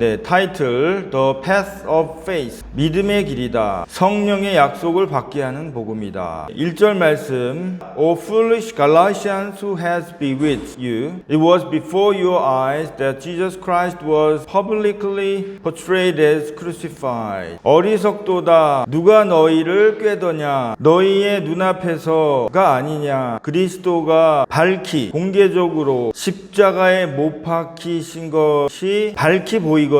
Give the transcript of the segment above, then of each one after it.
네, 타이틀 The Path of Faith, 믿음의 길이다. 성령의 약속을 받게 하는 복음이다. 1절 말씀, O foolish Galatians, who has bewitched you? It was before your eyes that Jesus Christ was publicly portrayed as crucified. 어리석도다. 누가 너희를 꾀더냐? 너희의 눈앞에서가 아니냐? 그리스도가 밝히 공개적으로 십자가에 못 박히신 것이 밝히 보이거늘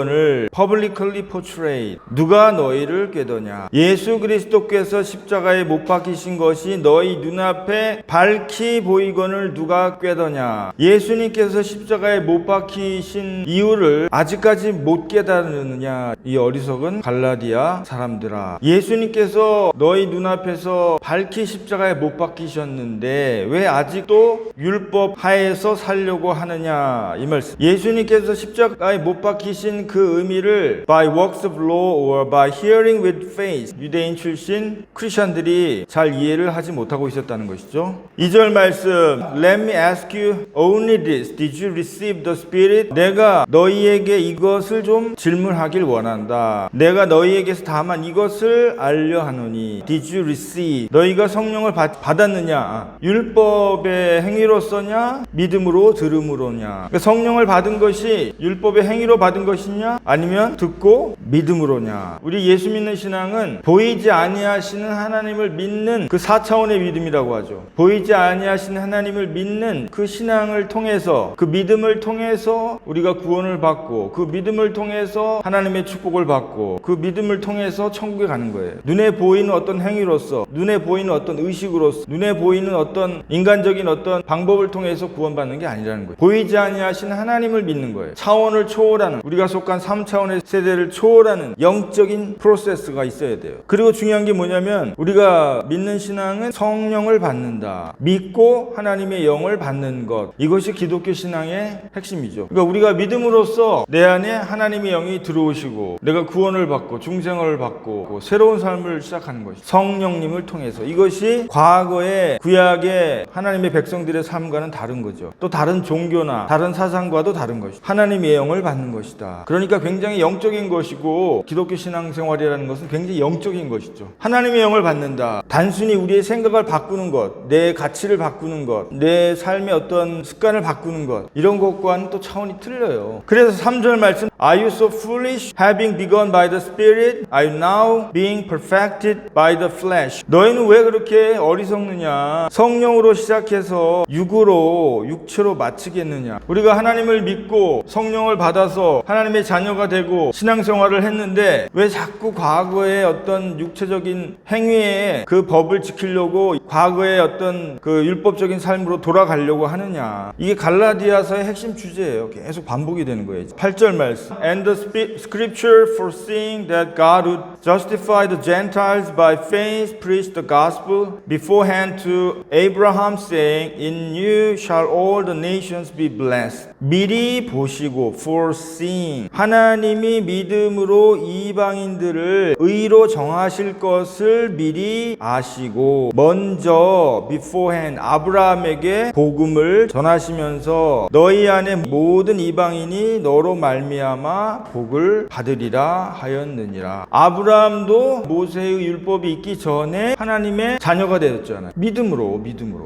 publicly portrayed. 누가 너희를 꾀더냐? 예수 그리스도께서 십자가에 못 박히신 것이 너희 눈앞에 밝히 보이거늘 누가 꾀더냐? 예수님께서 십자가에 못 박히신 이유를 아직까지 못 깨달으느냐? 이 어리석은 갈라디아 사람들아, 예수님께서 너희 눈앞에서 밝히 십자가에 못 박히셨는데 왜 아직도 율법 하에서 살려고 하느냐? 이 말씀. 예수님께서 십자가에 못 박히신 그 의미를 by works of law or by hearing with faith, 유대인 출신 크리스천들이 잘 이해를 하지 못하고 있었다는 것이죠. 2절 말씀, Let me ask you only this, did you receive the Spirit? 내가 너희에게 이것을 좀 질문하길 원한다. 내가 너희에게서 다만 이것을 알려 하노니, did you receive? 너희가 성령을 받았느냐? 율법의 행위로서냐? 믿음으로 들음으로냐? 그러니까 성령을 받은 것이 율법의 행위로 받은 것이냐? 아니면 듣고 믿음으로냐? 우리 예수 믿는 신앙은 보이지 아니하시는 하나님을 믿는 그 4차원의 믿음이라고 하죠. 보이지 아니하시는 하나님을 믿는 그 신앙을 통해서, 그 믿음을 통해서 우리가 구원을 받고, 그 믿음을 통해서 하나님의 축복을 받고, 그 믿음을 통해서 천국에 가는 거예요. 눈에 보이는 어떤 행위로서, 눈에 보이는 어떤 의식으로서, 눈에 보이는 어떤 인간적인 어떤 방법을 통해서 구원받는 게 아니라는 거예요. 보이지 아니하시는 하나님을 믿는 거예요. 차원을 초월하는, 우리가 속한 3차원의 세대를 초월하는 영적인 프로세스가 있어야 돼요. 그리고 중요한 게 뭐냐면, 우리가 믿는 신앙은 성령을 받는다. 믿고 하나님의 영을 받는 것. 이것이 기독교 신앙의 핵심이죠. 그러니까 우리가 믿음으로써 내 안에 하나님의 영이 들어오시고 내가 구원을 받고 중생을 받고 새로운 삶을 시작하는 것이죠. 성령님을 통해서. 이것이 과거의 구약의 하나님의 백성들의 삶과는 다른 거죠. 또 다른 종교나 다른 사상과도 다른 것이죠. 하나님의 영을 받는 것이다. 그러니까 굉장히 영적인 것이고, 기독교 신앙생활이라는 것은 굉장히 영적인 것이죠. 하나님의 영을 받는다. 단순히 우리의 생각을 바꾸는 것, 내 가치를 바꾸는 것, 내 삶의 어떤 습관을 바꾸는 것, 이런 것과는 또 차원이 틀려요. 그래서 3절 말씀, Are you so foolish? Having begun by the Spirit, are you now being perfected by the flesh? 너희는 왜 그렇게 어리석느냐? 성령으로 시작해서 육으로, 육체로 마치겠느냐? 우리가 하나님을 믿고 성령을 받아서 하나님의 자녀가 되고 신앙생활을 했는데 왜 자꾸 과거의 어떤 육체적인 행위에 그 법을 지키려고 과거의 어떤 그 율법적인 삶으로 돌아가려고 하느냐? 이게 갈라디아서의 핵심 주제예요. 계속 반복이 되는 거예요. 8절 말씀, And the scripture foreseeing that God would justify the Gentiles by faith preached the gospel beforehand to Abraham saying, In you shall all the nations be blessed. 미리 보시고, foreseeing, 하나님이 믿음으로 이방인들을 의로 정하실 것을 미리 아시고 먼저 beforehand 아브라함에게 복음을 전하시면서 너희 안에 모든 이방인이 너로 말미암아 복을 받으리라 하였느니라. 아브라함도 모세의 율법이 있기 전에 하나님의 자녀가 되었잖아요. 믿음으로.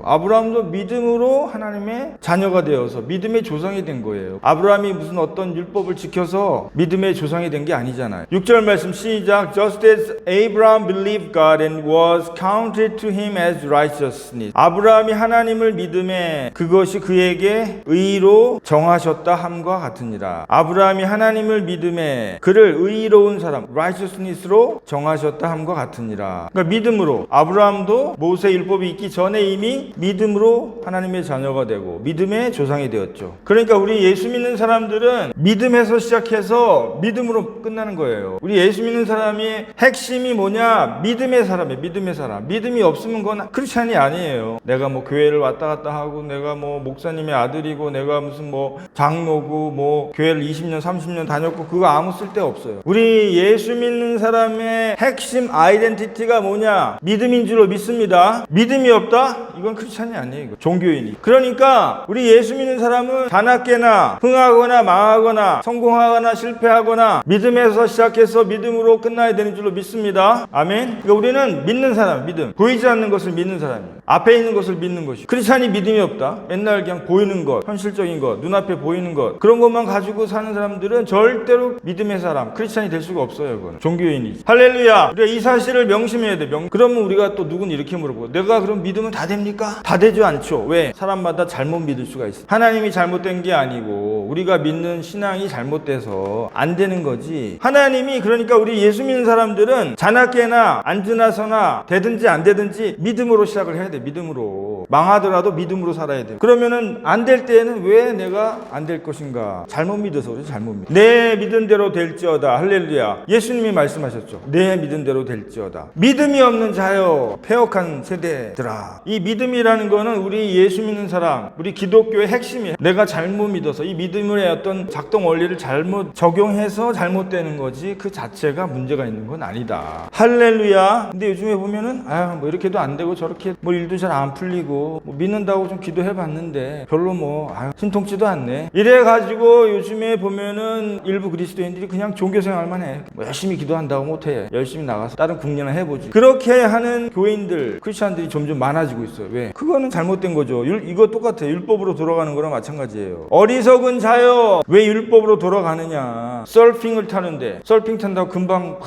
아브라함도 믿음으로 하나님의 자녀가 되어서 믿음의 조상이 된 거예요. 아브라함이 무슨 어떤 율법을 지켜서 믿음의 조상이 된 게 아니잖아요. 6절 말씀 시작. Just as Abraham believed God and was counted to him as righteousness. 아브라함이 하나님을 믿음에 그것이 그에게 의로 정하셨다 함과 같으니라. 아브라함이 하나님을 믿음에 그를 의로운 사람, righteousness로 정하셨다 함과 같으니라. 그러니까 믿음으로. 아브라함도 모세 율법이 있기 전에 이미 믿음으로 하나님의 자녀가 되고 믿음의 조상이 되었죠. 그러니까 우리 예수 믿는 사람들은 믿음에서 시작해서 믿음으로 끝나는 거예요. 우리 예수 믿는 사람이 핵심이 뭐냐? 믿음의 사람이에요. 믿음의 사람. 믿음이 없으면 그건 크리스찬이 아니에요. 내가 뭐 교회를 왔다 갔다 하고 내가 뭐 목사님의 아들이고 내가 무슨 뭐 장로고 뭐 교회를 20년 30년 30년 다녔고 그거 아무 쓸데 없어요. 우리 예수 믿는 사람의 핵심 아이덴티티가 뭐냐? 믿음인 줄로 믿습니다. 믿음이 없다? 이건 크리스찬이 아니에요. 이거 종교인이. 그러니까 우리 예수 믿는 사람은 자나깨나 흥하거나 망하거나 성공하거나 실패하거나 믿음에서 시작해서 믿음으로 끝나야 되는 줄로 믿습니다. 아멘. 그러니까 우리는 믿는 사람, 믿음. 보이지 않는 것을 믿는 사람이에요. 앞에 있는 것을 믿는 것이. 크리스찬이 믿음이 없다. 맨날 그냥 보이는 것, 현실적인 것, 눈앞에 보이는 것, 그런 것만 가지고 사는 사람들은 절대로 믿음의 사람, 크리스찬이 될 수가 없어요. 그건 종교인이지. 할렐루야. 우리가 이 사실을 명심해야 돼. 그러면 우리가 또 누군 이렇게 물어보고, 내가 그럼 믿으면 다 됩니까? 다 되지 않죠. 왜? 사람마다 잘못 믿을 수가 있어. 하나님이 잘못된 게 아니고 우리가 믿는 신앙이 잘못돼서 안 되는 거지. 하나님이, 그러니까 우리 예수 믿는 사람들은 자나깨나 앉으나 서나 되든지 안 되든지 믿음으로 시작을 해야 돼. 믿음으로. 망하더라도 믿음으로 살아야 돼. 그러면은 안 될 때에는 왜 내가 안 될 것인가? 잘못 믿어서 그래. 잘못 믿어. 내 믿은 대로 될지어다. 할렐루야. 예수님이 말씀하셨죠. 내 믿은 대로 될지어다. 믿음이 없는 자여 패역한 세대들아. 이 믿음이라는 거는 우리 예수 믿는 사람, 우리 기독교의 핵심이에요. 내가 잘못 믿어서 이 믿음의 어떤 작동 원리를 잘못 적용해서 잘못되는 거지 그 자체가 문제가 있는 건 아니다. 할렐루야. 근데 요즘에 보면은 뭐 이렇게도 안 되고 저렇게 뭐 일도 잘 안 풀리고 뭐 믿는다고 좀 기도해 봤는데 별로 뭐 신통치도 않네. 이래 가지고 요즘에 보면은 일부 그리스도인들이 그냥 종교 생활만 해. 뭐 열심히 기도한다고 못 해. 열심히 나가서 다른 국리나 해보지. 그렇게 하는 교인들, 크리스찬들이 점점 많아지고 있어요. 왜? 그거는 잘못된 거죠. 이거 똑같아요. 율법으로 돌아가는 거랑 마찬가지예요. 어리석은 자여 왜 율법으로 돌아가느냐? 서핑을 타는데 서핑 탄다고 금방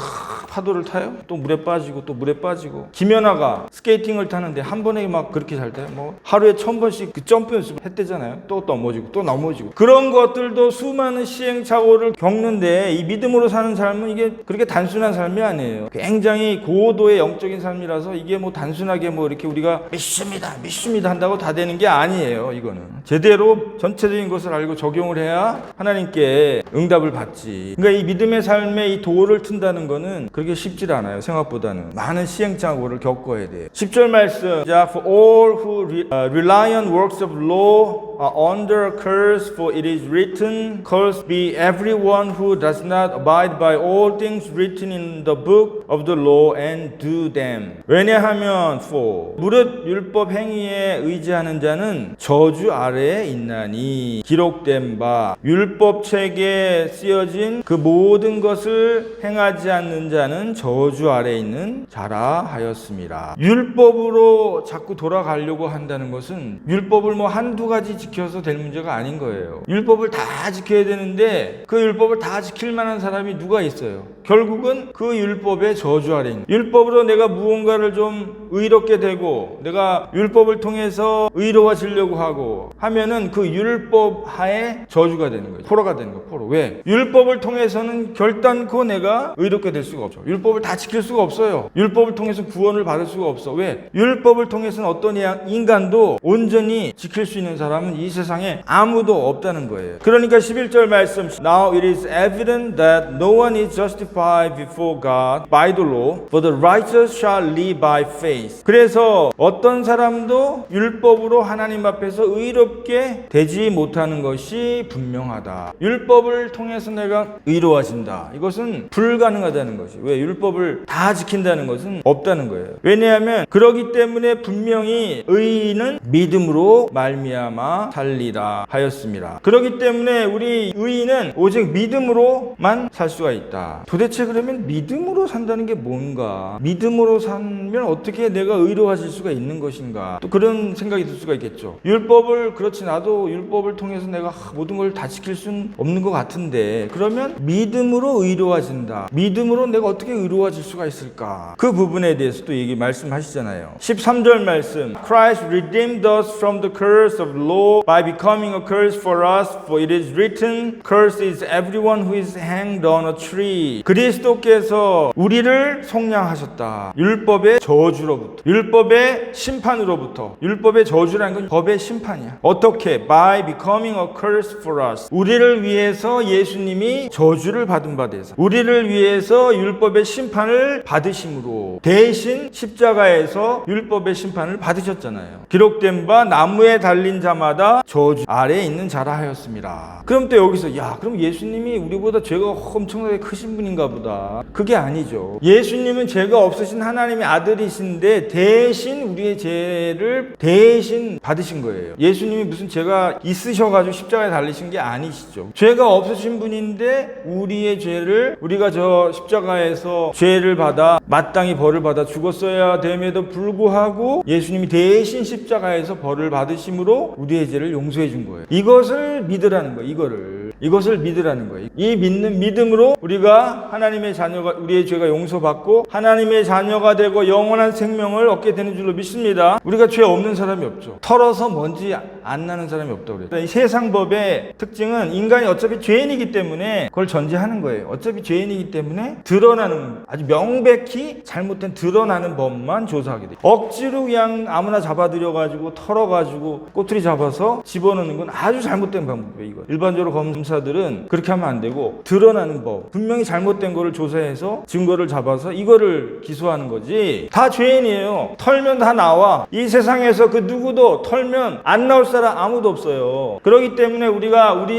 파도를 타요? 또 물에 빠지고 또 물에 빠지고. 김연아가 스케이팅을 타는데 한 번에 막 그렇게 잘 타요? 뭐 하루에 1000번씩 그 점프 연습을 했대잖아요. 또 넘어지고 또 넘어지고. 그런 것들도 수많은 시행착오를 겪는데 이 믿음으로 사는 삶은 이게 그렇게 단순한 삶이 아니에요. 굉장히 고도의 영적인 삶이라서 이게 뭐 단순하게 뭐 이렇게 우리가 믿습니다 한다고 다 되는 게 아니에요. 이거는 제대로 전체적인 것을 알고 적용을 해야 하나님께 응답을 받지. 그러니까 이 믿음의 삶에 이 도를 튼다는 거는 그렇게 쉽지 않아요. 생각보다는 많은 시행착오를 겪어야 돼요. 10절 말씀. 자, for all who rely on works of law are under a curse, for it is written, cursed be everyone who does not abide by all things written in the book of the law and do them. 왜냐하면 for 무릇 율법 행위에 의지하는 자는 저주 아래에 있나니 기록된 바 율법책에 쓰여진 그 모든 것을 행하지 않는 자는 저주 아래에 있는 자라 하였습니다. 율법으로 자꾸 돌아가려고 한다는 것은 율법을 뭐 한두 가지 지켜서 될 문제가 아닌 거예요. 율법을 다 지켜야 되는데 그 율법을 다 지킬 만한 사람이 누가 있어요? 결국은 그 율법의 저주 아래 있는, 율법으로 내가 무언가를 좀 의롭게 되고 내가 율법을 통해서 의로워지려고 하고 하면은 그 율법 하에 저주가 되는 거예요. 포로가 되는 거예요. 포로. 왜? 율법을 통해서는 결단코 내가 의롭게 될 수가 없죠. 율법을 다 지킬 수가 없어요. 율법을 통해서 구원을 받을 수가 없어. 왜? 율법을 통해서는 어떤 인간도 온전히 지킬 수 있는 사람은 이 세상에 아무도 없다는 거예요. 그러니까 11절 말씀, Now it is evident that no one is justified before God by the law, for the righteous shall live by faith. 그래서 어떤 사람도 율법으로 하나님 앞에서 의롭게 되지 못하는 것이 분명하다. 율법을 통해서 내가 의로워진다. 이것은 불가능하다는 것이. 왜? 율법을 다 지킨다는 것은 없다는 거예요. 왜냐하면 그러기 때문에 분명히 의인은 믿음으로 말미암아 살리라 하였습니다. 그렇기 때문에 우리 의인은 오직 믿음으로만 살 수가 있다. 도대체 그러면 믿음으로 산다는 게 뭔가? 믿음으로 살면 어떻게 내가 의로워질 수가 있는 것인가? 또 그런 생각이 들 수가 있겠죠. 율법을, 그렇지, 나도 율법을 통해서 내가 모든 걸 다 지킬 수는 없는 것 같은데, 그러면 믿음으로 의로워진다. 믿음으로 내가 어떻게 의로워질 수가 있을까? 그 부분에 대해서 또 말씀하시잖아요. 13절 말씀, Christ redeemed us from the curse of law by becoming a curse for us, for it is written, cursed is everyone who is hanged on a tree. 그리스도께서 우리를 속량하셨다. 율법의 저주로부터, 율법의 심판으로부터. 율법의 저주라는 건 법의 심판이야. 어떻게? By becoming a curse for us. 우리를 위해서 예수님이 저주를 받은 바 되사, 우리를 위해서 율법의 심판을 받으심으로 대신 십자가에서 율법의 심판을 받으셨잖아요. 기록된 바 나무에 달린 자마다 저주 아래에 있는 자라 하였습니다. 그럼 또 여기서 그럼 그럼 예수님이 우리보다 죄가 엄청나게 크신 분인가 보다. 그게 아니죠. 예수님은 죄가 없으신 하나님의 아들이신데 대신 우리의 죄를 대신 받으신 거예요. 예수님이 무슨 죄가 있으셔가지고 십자가에 달리신 게 아니시죠. 죄가 없으신 분인데 우리의 죄를 우리가 저 십자가에서 죄를 받아 마땅히 벌을 받아 죽었어야 됨에도 불구하고 예수님이 대신 십자가에서 벌을 받으심으로 우리의 죄를 용서해 준 거예요. 이것을 믿으라는 거예요. 이것을 믿으라는 거예요. 이 믿는 믿음으로 우리가 하나님의 자녀가 우리의 죄가 용서받고 하나님의 자녀가 되고 영원한 생명을 얻게 되는 줄로 믿습니다. 우리가 죄 없는 사람이 없죠. 털어서 먼지 안 나는 사람이 없다고 그래요. 이 세상 법의 특징은 인간이 어차피 죄인이기 때문에 그걸 전제하는 거예요. 어차피 죄인이기 때문에 드러나는 아주 명백히 잘못된 드러나는 법만 조사하게 돼요. 억지로 그냥 아무나 잡아들여가지고 털어가지고 꼬투리 잡아서 집어넣는 건 아주 잘못된 방법이에요. 이거 일반적으로 검사들은 그렇게 하면 안 되고 드러나는 법, 분명히 잘못된 거를 조사해서 증거를 잡아서 이거를 기소하는 거지. 다 죄인이에요. 털면 다 나와. 이 세상에서 그 누구도 털면 안 나올 사람 아무도 없어요. 그렇기 때문에 우리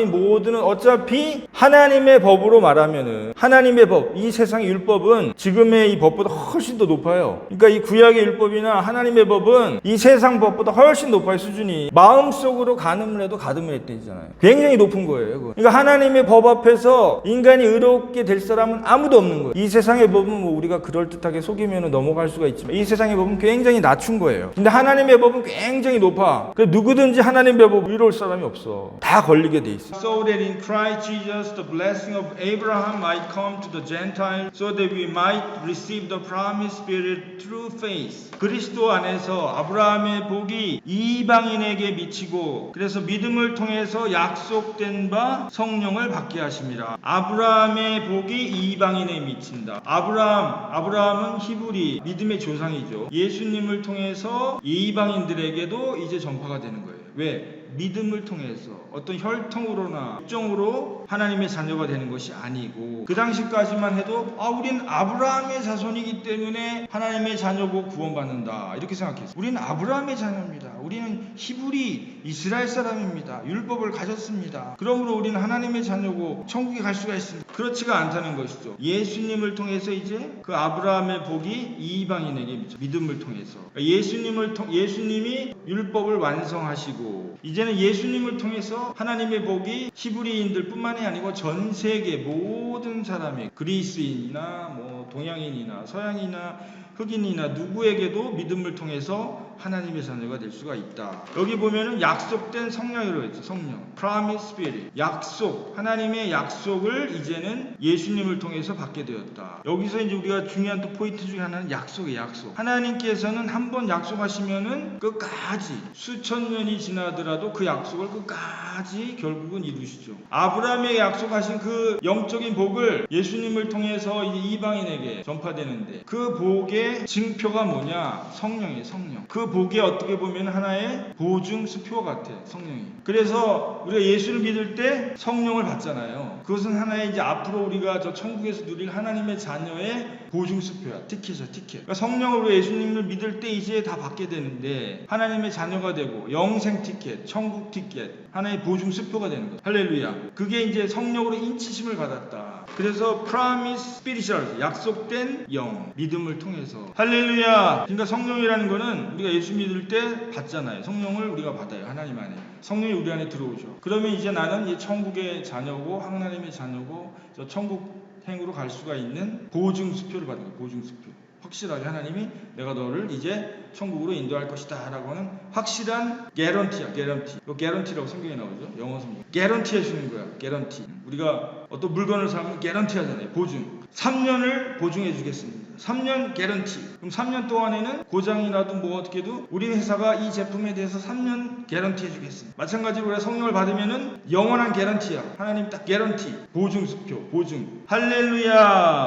모두는 어차피 하나님의 법으로 말하면은 하나님의 법, 이 세상의 율법은 지금의 이 법보다 훨씬 더 높아요. 그러니까 이 구약의 율법이나 하나님의 법은 이 세상 법보다 훨씬 높아요. 수준이. 마음속으로 가늠을 해도 가늠을 했대잖아요. 굉장히 높은 거예요. 그러니까 하나님의 법 앞에서 인간이 의롭게 될 사람은 아무도 없는 거예요. 이 세상의 법은 뭐 우리가 그럴듯하게 속이면 넘어갈 수가 있지만 이 세상의 법은 굉장히 낮춘 거예요. 근데 하나님의 법은 굉장히 높아. 그래서 누구든지 하나님의 법 의로울 사람이 없어. 다 걸리게 돼 있어. So that in Christ Jesus the blessing of Abraham might come to the Gentiles, so that we might receive the promised Spirit through faith. 그리스도 안에서 아브라함의 복이 이방인에게 미치고 그래서 믿음을 통해서 약속된 바 성령을 받게 하십니다. 아브라함의 복이 이방인에 미친다. 아브라함은 히브리 믿음의 조상이죠. 예수님을 통해서 이방인들에게도 이제 전파가 되는 거예요. 왜? 믿음을 통해서 어떤 혈통으로나 육정으로 하나님의 자녀가 되는 것이 아니고 그 당시까지만 해도 우린 아브라함의 자손이기 때문에 하나님의 자녀고 구원받는다 이렇게 생각했어요. 우리는 아브라함의 자녀입니다. 우리는 히브리 이스라엘 사람입니다. 율법을 가졌습니다. 그러므로 우리는 하나님의 자녀고 천국에 갈 수가 있습니다. 그렇지가 않다는 것이죠. 예수님을 통해서 이제 그 아브라함의 복이 이방인에게 미쳐 믿음을 통해서 예수님이 율법을 완성하시고 이제는 예수님을 통해서 하나님의 복이 히브리인들 뿐만이 아니고 전 세계 모든 사람이 그리스인이나 뭐 동양인이나 서양이나 흑인이나 누구에게도 믿음을 통해서 하나님의 자녀가 될 수가 있다. 여기 보면은 약속된 성령이라고 했죠. 성령. Promise Spirit. 약속. 하나님의 약속을 이제는 예수님을 통해서 받게 되었다. 여기서 이제 우리가 중요한 또 포인트 중에 하나는 약속이에요. 약속. 하나님께서는 한번 약속하시면은 끝까지 수천 년이 지나더라도 그 약속을 끝까지 결국은 이루시죠. 아브라함의 약속하신 그 영적인 복을 예수님을 통해서 이제 이방인에게 전파되는데 그 복의 증표가 뭐냐? 성령이에요. 성령. 그 복이 어떻게 보면 하나의 보증 수표 같아. 성령이. 그래서 우리가 예수를 믿을 때 성령을 받잖아요. 그것은 하나의 이제 앞으로 우리가 저 천국에서 누릴 하나님의 자녀의 보증 수표야. 티켓이야. 티켓. 그러니까 성령으로 예수님을 믿을 때 이제 다 받게 되는데 하나님의 자녀가 되고 영생 티켓, 천국 티켓, 하나의 보증 수표가 되는 거야. 할렐루야. 그게 이제 성령으로 인치심을 받았다. 그래서 Promise Spirit이라고 약속된 영, 믿음을 통해서. 할렐루야. 그러니까 성령이라는 거는 우리가 예수 믿을 때 받잖아요. 성령을 우리가 받아요. 하나님 안에. 성령이 우리 안에 들어오죠. 그러면 이제 나는 이 천국의 자녀고 하나님의 자녀고 저 천국 행으로 갈 수가 있는 보증 수표를 받는 거예요. 보증 수표. 확실하게 하나님이 내가 너를 이제 천국으로 인도할 것이다 라고 하는 확실한 개런티야. 개런티. 이거 개런티라고 성경에 나오죠. 영어 성경. 개런티 해주는 거야. 개런티. 우리가 어떤 물건을 사면 개런티 하잖아요. 보증. 3년을 보증해 주겠습니다. 3년 개런티. 그럼 3년 동안에는 고장이 나도 뭐 어떻게도 우리 회사가 이 제품에 대해서 3년 개런티 해주겠습니다. 마찬가지로 우리가 성령을 받으면은 영원한 개런티야. 하나님 딱 개런티. 보증 수표. 보증. 할렐루야.